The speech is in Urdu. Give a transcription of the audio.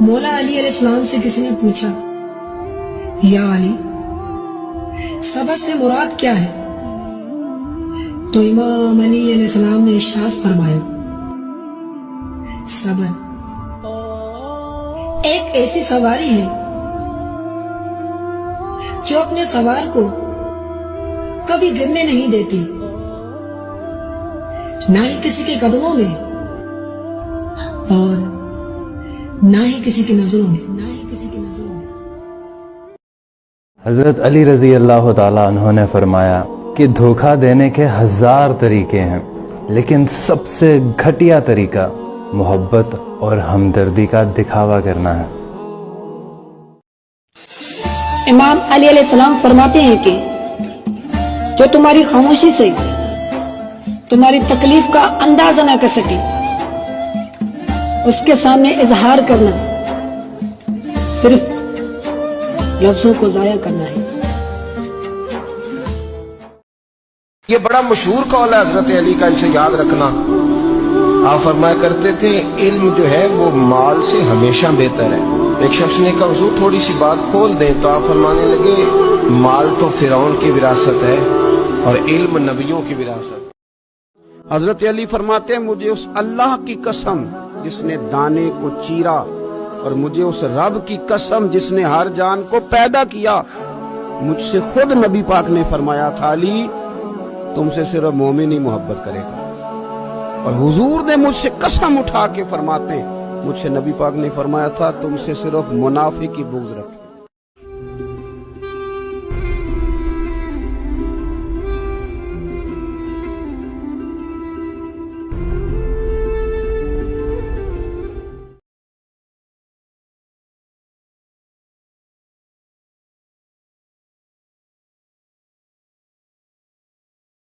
مولا علی علیہ السلام سے کسی نے پوچھا، یا علی، صبر سے مراد کیا ہے؟ تو امام علی علیہ السلام نے ارشاد فرمایا، صبر ایک ایسی سواری ہے جو اپنے سوار کو کبھی گرنے نہیں دیتی، نہ ہی کسی کے قدموں میں اور نہ ہی کسی کی نظروں میں۔ حضرت علی رضی اللہ تعالیٰ عنہ نے فرمایا کہ دھوکہ دینے کے 1000 طریقے ہیں، لیکن سب سے گھٹیا طریقہ محبت اور ہمدردی کا دکھاوا کرنا ہے۔ امام علی علیہ السلام فرماتے ہیں کہ جو تمہاری خاموشی سے تمہاری تکلیف کا اندازہ نہ کر سکے، اس کے سامنے اظہار کرنا صرف لفظوں کو ضائع کرنا ہے۔ یہ بڑا مشہور قول ہے حضرت علی کا، ان سے یاد رکھنا۔ آپ فرمایا کرتے تھے علم جو ہے وہ مال سے ہمیشہ بہتر ہے۔ ایک شخص نے کہا حضور تھوڑی سی بات کھول دیں، تو آپ فرمانے لگے مال تو فرعون کی وراثت ہے اور علم نبیوں کی وراثت۔ حضرت علی فرماتے ہیں مجھے اس اللہ کی قسم جس نے دانے کو چیرا، اور مجھے اس رب کی قسم جس نے ہر جان کو پیدا کیا، مجھ سے خود نبی پاک نے فرمایا تھا علی تم سے صرف مومن ہی محبت کرے گا، اور حضور نے مجھ سے قسم اٹھا کے فرماتے ہیں مجھ سے نبی پاک نے فرمایا تھا تم سے صرف منافق کی بغض رکھے۔